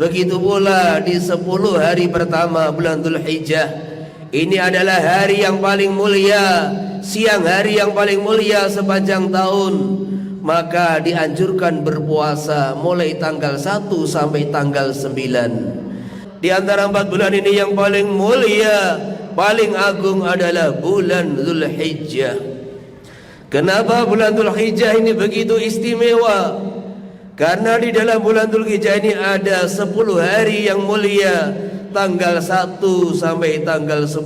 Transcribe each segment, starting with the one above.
Begitu pula di 10 hari pertama bulan Dzulhijjah. Ini adalah hari yang paling mulia, siang hari yang paling mulia sepanjang tahun. Maka dianjurkan berpuasa mulai tanggal 1 sampai tanggal 9. Di antara 4 bulan ini yang paling mulia, paling agung adalah bulan Dzulhijjah. Kenapa bulan Dzulhijjah ini begitu istimewa? Karena di dalam bulan Dzulhijjah ini ada 10 hari yang mulia, tanggal 1 sampai tanggal 10.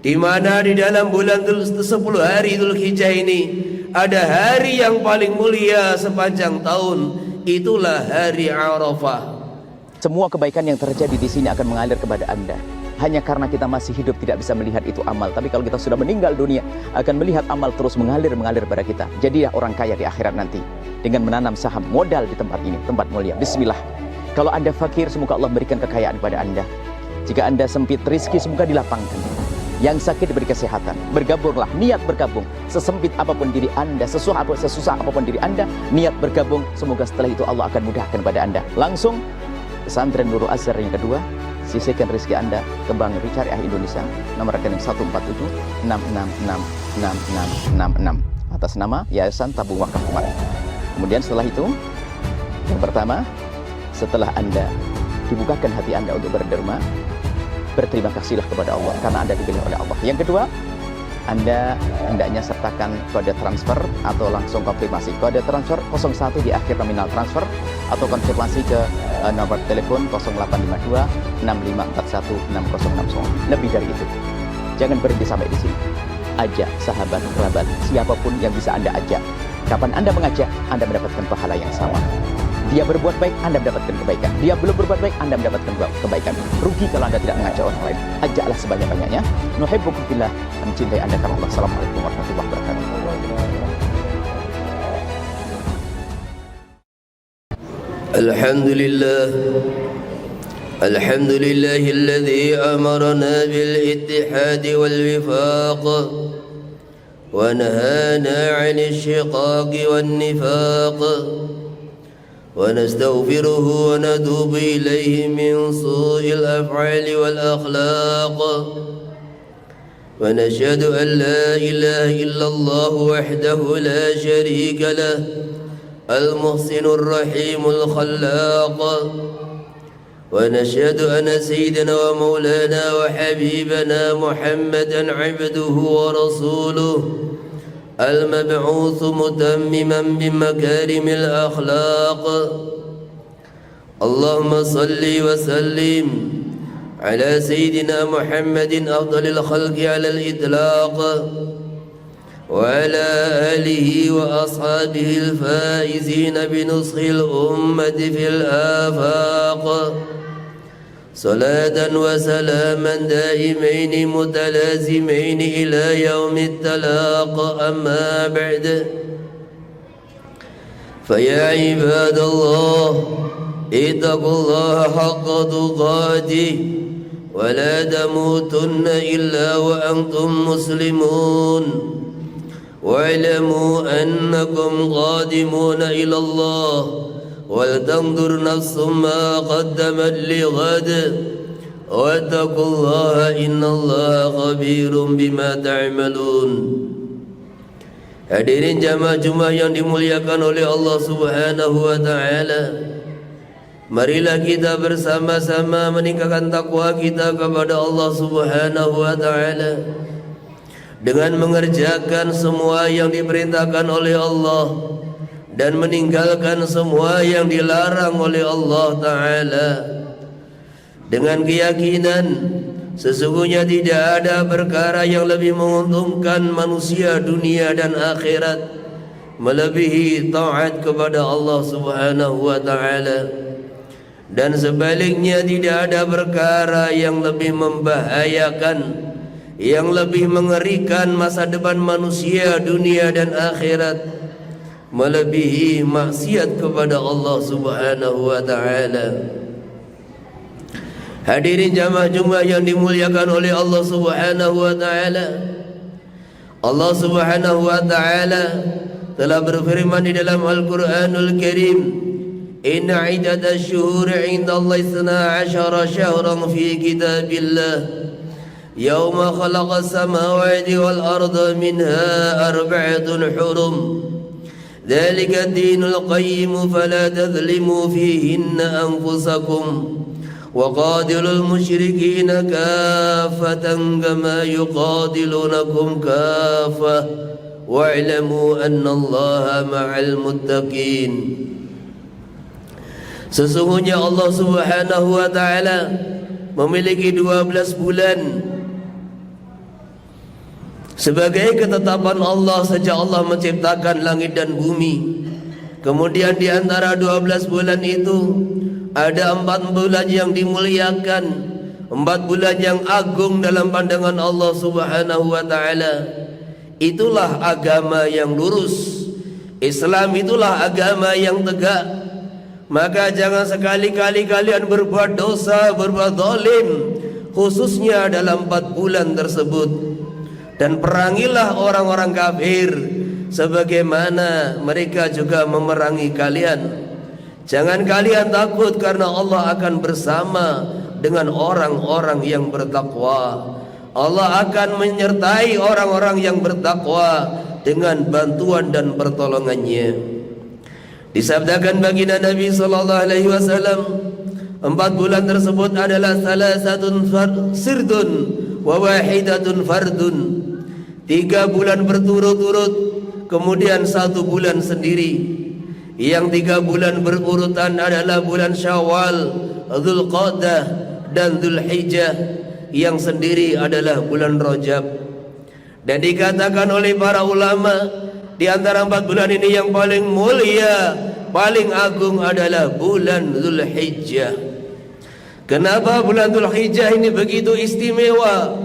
Di mana di dalam bulan 10 hari Dzulhijjah ini ada hari yang paling mulia sepanjang tahun, itulah hari Arafah. Semua kebaikan yang terjadi di sini akan mengalir kepada Anda. Hanya karena kita masih hidup tidak bisa melihat itu amal. Tapi kalau kita sudah meninggal dunia, akan melihat amal terus mengalir pada kita. Jadilah orang kaya di akhirat nanti dengan menanam saham modal di tempat ini, tempat mulia. Bismillah. Kalau Anda fakir, semoga Allah berikan kekayaan pada Anda. Jika Anda sempit rezeki, semoga dilapangkan. Yang sakit diberi kesehatan. Bergabunglah, niat bergabung. Sesempit apapun diri Anda, sesusah apapun diri Anda, niat bergabung. Semoga setelah itu Allah akan mudahkan pada Anda. Langsung pesantren Nurul Azhar yang kedua, sisihkan rezeki Anda ke Bank Syariah Indonesia, nomor rekening 147-666-6666 atas nama Yayasan Tabung Wakaf Umat. Kemudian setelah itu, yang pertama, setelah Anda dibukakan hati Anda untuk berderma, berterima kasihlah kepada Allah karena Anda dipilih oleh Allah. Yang kedua, Anda hendaknya sertakan kode transfer atau langsung konfirmasi. Kode transfer 01 di akhir nominal transfer atau konfirmasi ke nomor telepon 0852 6541 6060. Lebih dari itu. Jangan berhenti sampai di sini. Ajak sahabat, kerabat, siapapun yang bisa Anda ajak. Kapan Anda mengajak, Anda mendapatkan pahala yang sama. Dia berbuat baik, Anda mendapatkan kebaikan. Dia belum berbuat baik, Anda mendapatkan kebaikan. Rugi kalau Anda tidak mengajak orang lain. Ajaklah sebanyak-banyaknya. Nuhibbukum fillah, mencintai Anda karena Allah. Assalamualaikum warahmatullahi wabarakatuh. Alhamdulillah. Alhamdulillahilladzi amarna bil ittihad wal wifaq wa nahana 'anil shiqaq wan nifaq. ونستغفره ونتوب إليه من سوء الأفعال والأخلاق ونشهد أن لا إله إلا الله وحده لا شريك له المحسن الرحيم الخلاق ونشهد أن سيدنا ومولانا وحبيبنا محمدا عبده ورسوله المبعوث متمما بمكارم الأخلاق. اللهم صل وسلم على سيدنا محمد أفضل الخلق على الإطلاق وعلى آله وأصحابه الفائزين بنصح الأمة في الآفاق. صلاة وسلاما دائمين متلازمين إلى يوم التلاق. أما بعد، فيا عباد الله اتقوا الله حق تقاته ولا تموتن إلا وأنتم مسلمون واعلموا أنكم قادمون إلى الله ولتنظر نفس ما قدمت لغد واتقوا الله إن الله خبير بما تعملون. Hadirin jamaah Jumat yang dimuliakan oleh Allah Subhanahu wa taala, marilah kita bersama-sama meningkatkan takwa kita kepada Allah Subhanahu wa taala dengan mengerjakan semua yang diperintahkan oleh Allah dan meninggalkan semua yang dilarang oleh Allah Ta'ala, dengan keyakinan sesungguhnya tidak ada perkara yang lebih menguntungkan manusia dunia dan akhirat melebihi taat kepada Allah Subhanahu wa Ta'ala, dan sebaliknya tidak ada perkara yang lebih membahayakan, yang lebih mengerikan masa depan manusia dunia dan akhirat melebihi maksiat kepada Allah Subhanahu wa taala. Hadirin jamaah Jumat yang dimuliakan oleh Allah Subhanahu wa taala, Allah Subhanahu wa taala telah berfirman di dalam Al-Qur'anul Karim, إن عدة الشهور عند الله 12 شهرا في كتاب الله يوم خلق السماوات والأرض منها 4 حرم ذلك الدين القيم فلا تظلموا فيهن أنفسكم وقاتلوا المشركين كافة كما يقاتلونكم كافة واعلموا أن الله مع المتقين. Sesungguhnya Allah Subhanahu wa taala memiliki 12 bulan sebagai ketetapan Allah sejak Allah menciptakan langit dan bumi. Kemudian di antara 12 bulan itu ada 4 bulan yang dimuliakan, 4 bulan yang agung dalam pandangan Allah Subhanahu wa taala. Itulah agama yang lurus. Islam itulah agama yang tegak. Maka jangan sekali-kali kalian berbuat dosa, berbuat zalim, khususnya dalam 4 bulan tersebut. Dan perangilah orang-orang kafir sebagaimana mereka juga memerangi kalian. Jangan kalian takut karena Allah akan bersama dengan orang-orang yang bertakwa. Allah akan menyertai orang-orang yang bertakwa dengan bantuan dan pertolongannya. Disabdakan baginda Nabi sallallahu alaihi wasallam, 4 bulan tersebut adalah salasatun sirdun wa wahidatun fardun. 3 bulan berturut-turut, kemudian 1 bulan sendiri. Yang 3 bulan berurutan adalah bulan Syawal, Dzulqa'dah dan Dzulhijjah. Yang sendiri adalah bulan Rajab. Dan dikatakan oleh para ulama, di antara 4 bulan ini yang paling mulia, paling agung adalah bulan Dzulhijjah. Kenapa bulan Dzulhijjah ini begitu istimewa?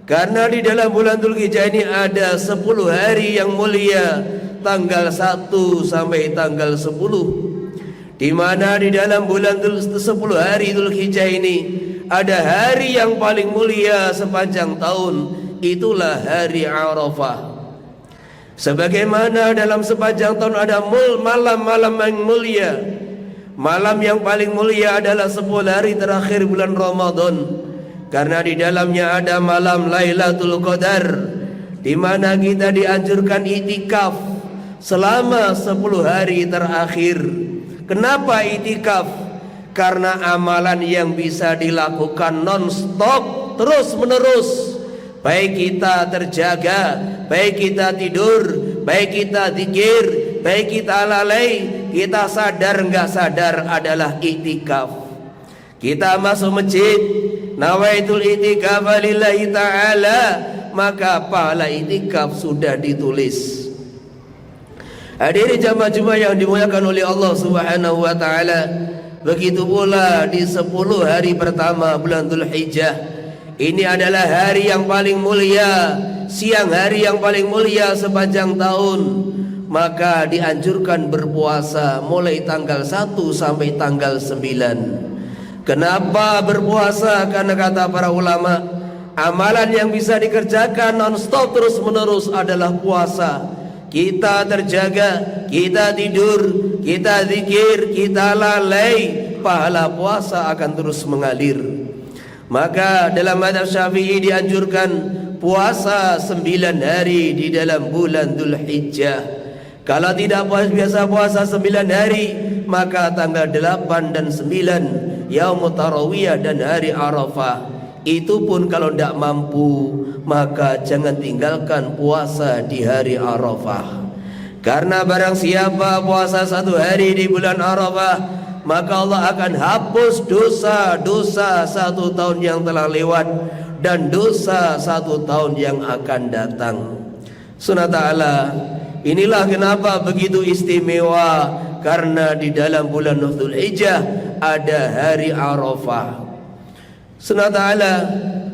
Karena di dalam bulan Dzulhijjah ini ada 10 hari yang mulia, tanggal 1 sampai tanggal 10. Di mana di dalam bulan 10 hari Dzulhijjah ini ada hari yang paling mulia sepanjang tahun, itulah hari Arafah. Sebagaimana dalam sepanjang tahun ada malam-malam yang mulia. Malam yang paling mulia adalah 10 hari terakhir bulan Ramadan, karena di dalamnya ada malam Lailatul Qadar, di mana kita dianjurkan itikaf selama 10 hari terakhir. Kenapa itikaf? Karena amalan yang bisa dilakukan non-stop, terus menerus. Baik kita terjaga, baik kita tidur, baik kita zikir, baik kita lalai, kita sadar enggak sadar adalah iktikaf. Kita masuk masjid, nawaitul iktikaf lillahi ta'ala, maka pahala iktikaf sudah ditulis. Hadirin jamaah Jumat yang dimuliakan oleh Allah Subhanahu wa taala, begitu pula di 10 hari pertama bulan Dzulhijjah. Ini adalah hari yang paling mulia, siang hari yang paling mulia sepanjang tahun. Maka dianjurkan berpuasa mulai tanggal 1 sampai tanggal 9. Kenapa berpuasa? Karena kata para ulama, amalan yang bisa dikerjakan non-stop terus menerus adalah puasa. Kita terjaga, kita tidur, kita zikir, kita lalai, pahala puasa akan terus mengalir. Maka dalam mazhab Syafi'i dianjurkan puasa 9 hari di dalam bulan Dzulhijjah. Kalau tidak biasa puasa 9 hari, maka tanggal 8 dan 9 Yaumut Tarawiyah dan hari Arafah. Itu pun kalau tidak mampu, maka jangan tinggalkan puasa di hari Arafah. Karena barang siapa puasa 1 hari di bulan Arafah, maka Allah akan hapus dosa-dosa 1 tahun yang telah lewat dan dosa 1 tahun yang akan datang. Sunnah ta'ala, inilah kenapa begitu istimewa, karena di dalam bulan Dzulhijjah ada hari Arafah. Sunnah ta'ala,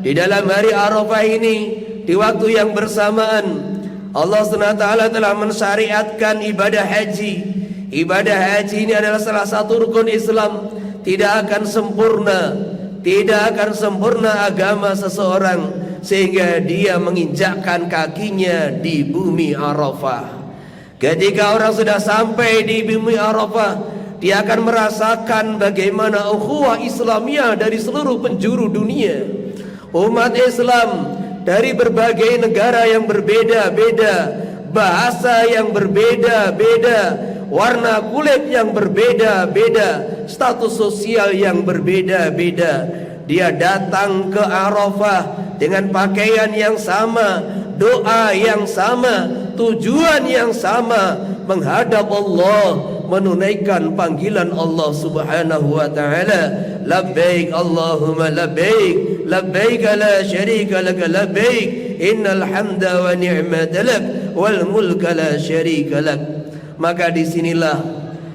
di dalam hari Arafah ini, di waktu yang bersamaan, Allah Subhanahu wa taala telah mensyariatkan ibadah haji. Ibadah haji ini adalah salah satu rukun Islam. Tidak akan sempurna agama seseorang sehingga dia menginjakkan kakinya di bumi Arafah. Ketika orang sudah sampai di bumi Arafah, dia akan merasakan bagaimana ukhuwah Islamiyah dari seluruh penjuru dunia. Umat Islam dari berbagai negara yang berbeda-beda, bahasa yang berbeda-beda, warna kulit yang berbeda-beda, status sosial yang berbeda-beda. Dia datang ke Arafah dengan pakaian yang sama, doa yang sama, tujuan yang sama, menghadap Allah, menunaikan panggilan Allah Subhanahu wa taala. Labbaik Allahumma labbaik, labbaik la syarika lak labbaik, innal hamda wa ni'mata lak wal mulka la syarika lak. Maka disinilah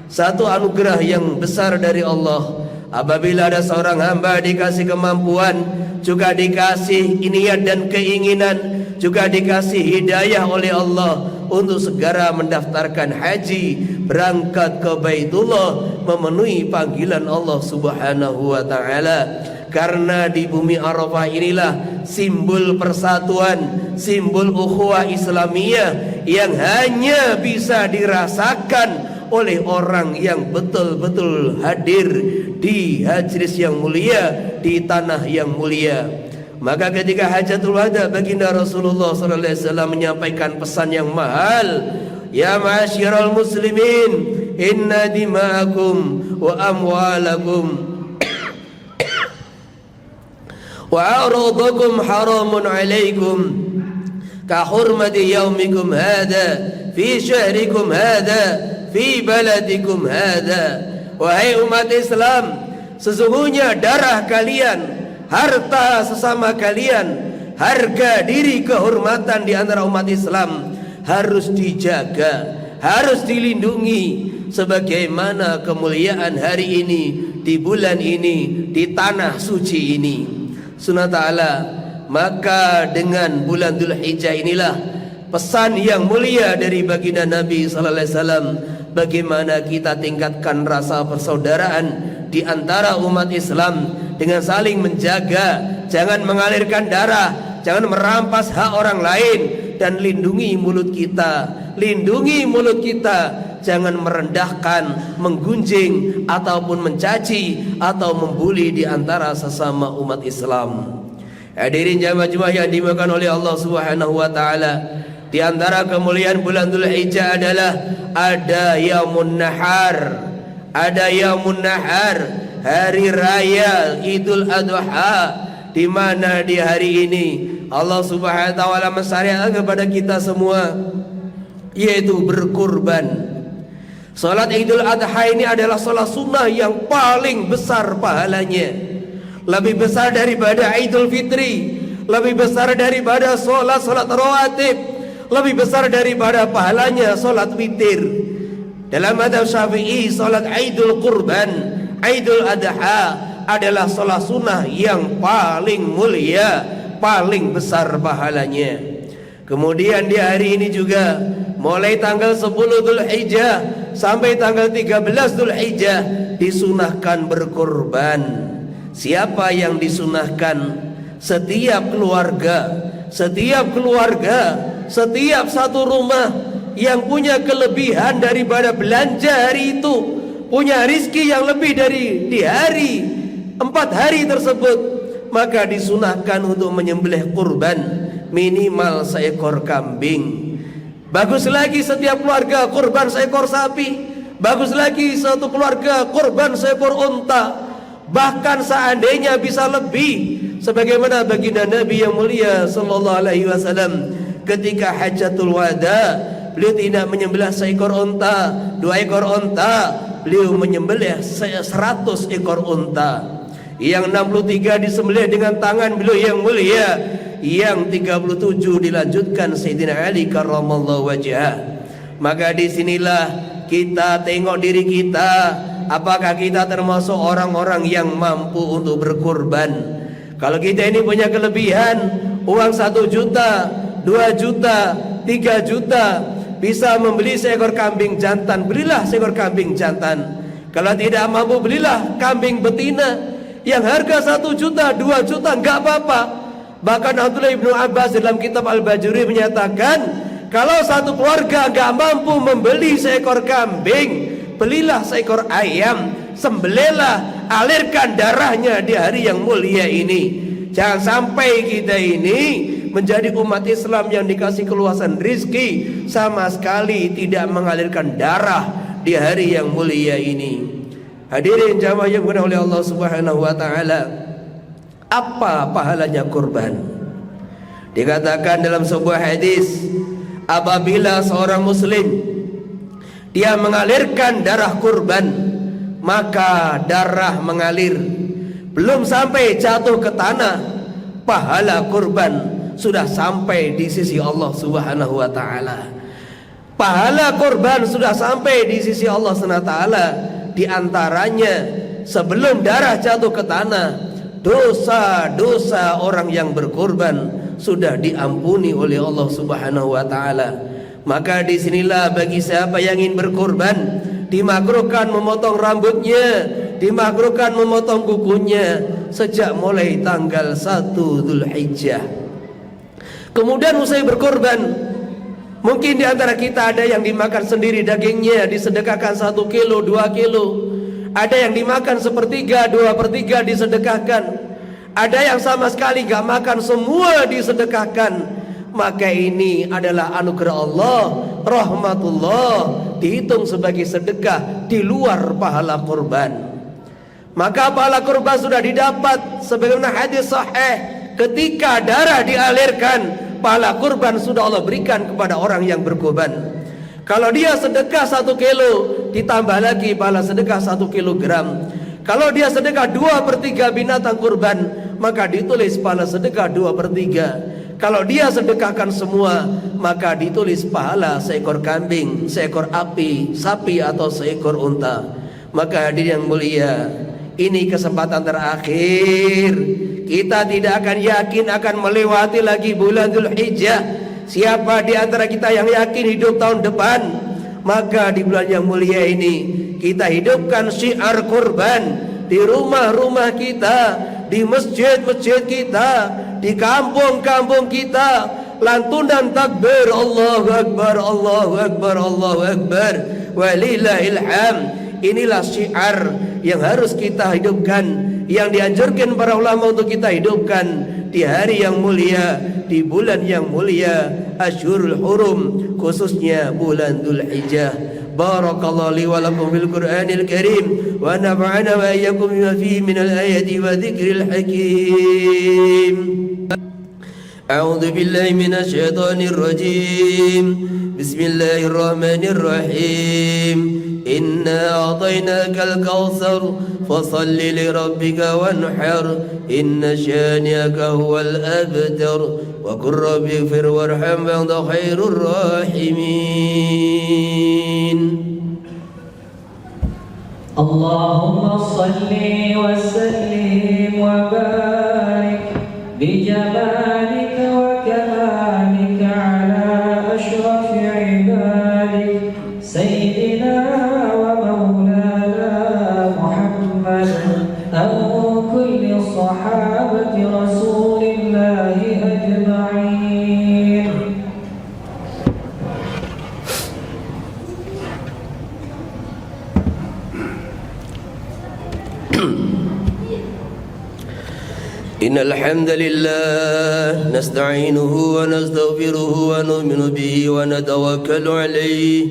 satu anugerah yang besar dari Allah. Apabila ada seorang hamba dikasih kemampuan, juga dikasih niat dan keinginan, juga dikasih hidayah oleh Allah untuk segera mendaftarkan haji, berangkat ke Baitullah, memenuhi panggilan Allah Subhanahu wa taala. Karena di bumi Arafah inilah simbol persatuan, simbol ukhuwah Islamiyah yang hanya bisa dirasakan oleh orang yang betul-betul hadir di Hajris yang mulia, di tanah yang mulia. Maka ketika Hajatul Wada, baginda Rasulullah sallallahu alaihi wasallam menyampaikan pesan yang mahal, ya ma'asyiral muslimin, inna dima'akum wa amwalakum wa a'radakum haramun alaikum ka hurmati yaumikum hadha fi syahrikum hadha fi baladikum hadha. Wahai umat Islam, sesungguhnya darah kalian, harta sesama kalian, harga diri, kehormatan di antara umat Islam harus dijaga, harus dilindungi, sebagaimana kemuliaan hari ini, di bulan ini, di tanah suci ini. Sunnah ta'ala. Maka dengan bulan Dzulhijjah inilah pesan yang mulia dari baginda Nabi sallallahu alaihi wasallam, bagaimana kita tingkatkan rasa persaudaraan di antara umat Islam dengan saling menjaga, jangan mengalirkan darah, jangan merampas hak orang lain, dan lindungi mulut kita, lindungi mulut kita, jangan merendahkan, menggunjing ataupun mencaci atau membuli di antara sesama umat Islam. Hadirin jamaah yang dimuliakan oleh Allah Subhanahu wa taala, di antara kemuliaan bulan Dzulhijjah adalah ada Yaumun Nahar. Ada Yaumun Nahar, hari raya Idul Adha, di mana di hari ini Allah Subhanahu wa taala mensyariatkan kepada kita semua yaitu berkurban. Salat Idul Adha ini adalah salat sunnah yang paling besar pahalanya, lebih besar daripada Idul Fitri, lebih besar daripada salat rawatib, lebih besar daripada pahalanya salat witir. Dalam mazhab Syafi'i, salat Idul Qurban, Idul Adha adalah salat sunnah yang paling mulia, paling besar pahalanya. Kemudian di hari ini juga, mulai tanggal 10 Dzulhijjah sampai tanggal 13 Dzulhijjah disunahkan berkorban. Siapa yang disunahkan? Setiap keluarga, setiap satu rumah yang punya kelebihan daripada belanja hari itu, punya rizki yang lebih dari di hari 4 hari tersebut, maka disunahkan untuk menyembelih kurban minimal seekor kambing. Bagus lagi setiap keluarga kurban seekor sapi, bagus lagi satu keluarga kurban seekor unta, bahkan seandainya bisa lebih, sebagaimana baginda Nabi yang mulia sallallahu alaihi wasallam ketika Hajatul Wada, beliau tidak menyembelih seekor unta, 2 ekor unta, beliau menyembelih 100 ekor unta. Yang 63 disembelih dengan tangan beliau yang mulia, yang 37 dilanjutkan Sayyidina Ali karramallahu wajhah. Maka disinilah kita tengok diri kita, apakah kita termasuk orang-orang yang mampu untuk berkorban. Kalau kita ini punya kelebihan uang 1 juta, 2 juta, 3 juta, bisa membeli seekor kambing jantan, belilah seekor kambing jantan. Kalau tidak mampu, belilah kambing betina yang harga 1 juta, 2 juta, enggak apa-apa. Bahkan Abdullah ibnu Abbas dalam kitab Al-Bajuri menyatakan, kalau satu keluarga enggak mampu membeli seekor kambing, belilah seekor ayam, sembelihlah, alirkan darahnya di hari yang mulia ini. Jangan sampai kita ini menjadi umat Islam yang dikasih keluasan rizki, sama sekali tidak mengalirkan darah di hari yang mulia ini. Hadirin jamaah yang dimuliakan oleh Allah Subhanahu wa taala, apa pahalanya kurban? Dikatakan dalam sebuah hadis, apabila seorang muslim dia mengalirkan darah kurban, maka darah mengalir, belum sampai jatuh ke tanah, pahala kurban sudah sampai di sisi Allah Subhanahu wa taala. Pahala kurban sudah sampai di sisi Allah Subhanahu wa taala. Di antaranya, sebelum darah jatuh ke tanah, dosa-dosa orang yang berkurban sudah diampuni oleh Allah Subhanahu wa taala. Maka disinilah bagi siapa yang ingin berkurban, dimakruhkan memotong rambutnya, dimakruhkan memotong kukunya sejak mulai tanggal 1 Dzulhijjah. Kemudian usai berkurban, mungkin di antara kita ada yang dimakan sendiri dagingnya, disedekahkan 1 kilo, 2 kilo. Ada yang dimakan 1/3, 2/3 disedekahkan. Ada yang sama sekali gak makan, semua disedekahkan. Maka ini adalah anugerah Allah, rahmatullah, dihitung sebagai sedekah di luar pahala kurban. Maka pahala kurban sudah didapat sebagaimana hadis sahih, ketika darah dialirkan, pahala kurban sudah Allah berikan kepada orang yang berkurban. Kalau dia sedekah 1 kilo, ditambah lagi pahala sedekah 1 kilogram. Kalau dia sedekah 2/3 binatang kurban, maka ditulis pahala sedekah 2/3. Kalau dia sedekahkan semua, maka ditulis pahala seekor kambing, seekor sapi atau seekor unta. Maka hadirin yang mulia, ini kesempatan terakhir. Kita tidak akan yakin akan melewati lagi bulan Dzulhijjah. Siapa di antara kita yang yakin hidup tahun depan? Maka di bulan yang mulia ini kita hidupkan syiar kurban di rumah-rumah kita, di masjid-masjid kita, di kampung-kampung kita. Lantunan takbir, Allahu Akbar, Allahu Akbar, Allahu Akbar, walillahil hamd. Inilah syiar yang harus kita hidupkan, yang dianjurkan para ulama untuk kita hidupkan di hari yang mulia, di bulan yang mulia, Asyhurul Hurum, khususnya bulan Dzulhijjah. Barakallahu li wa lakum fil Qur'anil Karim wa nafa'ana wa iyyakum bima fihi minal ayati wa dzikril hakim. A'udzu billahi minasy syaithanir rajim. Bismillahirrahmanirrahim. Inna a'tainakal kautsar fashalli li rabbika wanhar inna syani'aka huwal abtar wa qur rabbi ighfir warham wa anta khairur rahimin. Allahumma salli wa sallim wa barik bi jamalika wa kamalika ala ashrafi ibadik sayyidina صحابة رسول الله أجمعين. إن الحمد لله نستعينه ونستغفره ونؤمن به ونتوكل عليه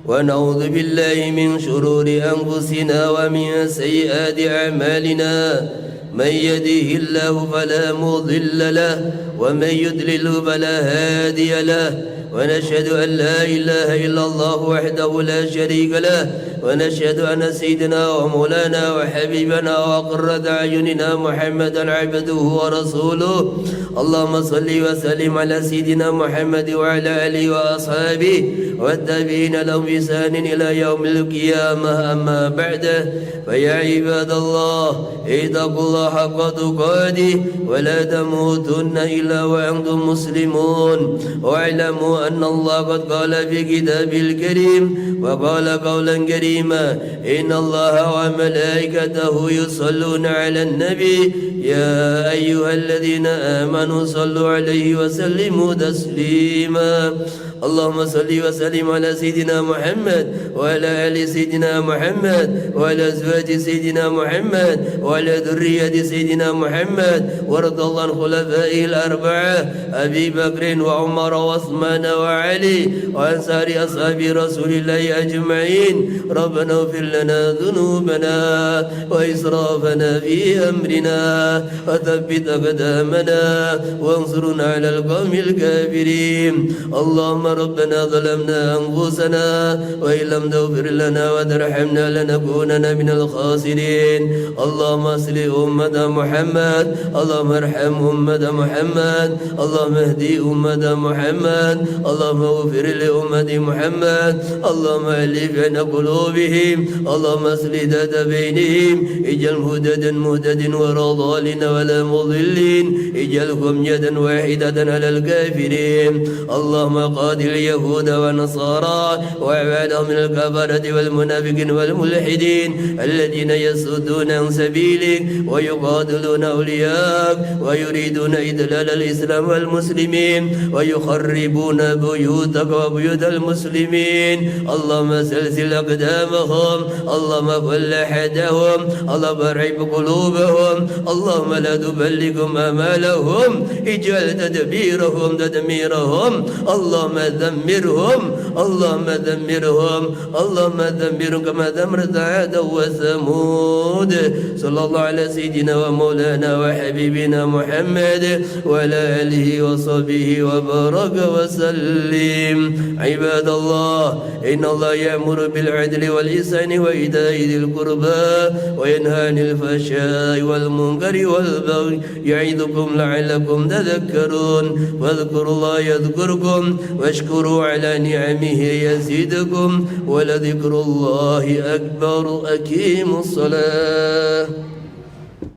ونعوذ بالله من شرور أنفسنا ومن سيئات أعمالنا. من يهده الله فلا مضل له ومن يضلله فلا هادي له ونشهد أن لا إله إلا الله وحده لا شريك له ونشهد أن سيدنا ومولانا وحبيبنا وقرة أعيننا محمدا عبده ورسوله. اللهم صل وسلم على سيدنا محمد وعلى آله وأصحابه والتابعين لهم بإحسان إلى يوم القيامة. أما بعد فيا عباد الله اتقوا الله حق تقاته ولا تموتن إلا وأنتم مسلمون. واعلموا أن الله قد قال في كتابه الكريم وقال قولا كريما إن الله وملائكته يصلون على النبي يا أيها الذين آمنوا صلوا عليه وسلموا تسليما. اللهم صل وسلم على سيدنا محمد وعلى آل سيدنا محمد وعلى أزواج سيدنا محمد وعلى ذرية سيدنا محمد وارض الله عن خلفائه الأربعة أبي بكر وعمر وعثمان وعلي وعن سائر أصحاب رسول الله أجمعين. ربنا اغفر لنا ذنوبنا وإسرافنا في أمرنا وثبت أقدامنا وانصرنا على القوم الكافرين. اللهم ربنا ظلمنا أنفسنا وإن لم تغفر لنا وترحمنا لنكونن من الخاسرين. اللهم اصلح أمة محمد، اللهم ارحم أمة محمد، اللهم اهدي أمة محمد، اللهم اغفر لأمة محمد، اللهم ألف بين قلوبهم، اللهم اصلح ذات بينهم، اجعل مهتد ولا ضالين ولا مضلين، اجعلهم يدا واحدة على الكافرين. اللهم قاتل اليهود والنصارى وعبادهم من الكفرة والمنافقين والملحدين الذين يصدون عن سبيلك ويقاتلون أولياءك ويريدون إذلال الإسلام والمسلمين ويخربون بيوتك وبيوت المسلمين. اللهم سلسل أقدامهم، اللهم فل حدهم، اللهم ارعب قلوبهم، اللهم لا تبلغهم آمالهم، اجعل تدبيرهم تدميرهم، اللهم دمرهم، اللهم دمرهم، اللهم دمرهم كما دمرت عاد وثمود. صلى الله على سيدنا ومولانا وحبيبنا محمد وعلى آله وصحبه وبارك وسلم. عباد الله، إن الله يأمر بالعدل والإحسان وإيتاء ذي القربى وينهى عن الفحشاء والمنكر والبغي يعظكم لعلكم تذكرون. واذكروا الله يذكركم واشكروا على نعمه يزدكم ولذكر الله أكبر. أقيموا الصلاة.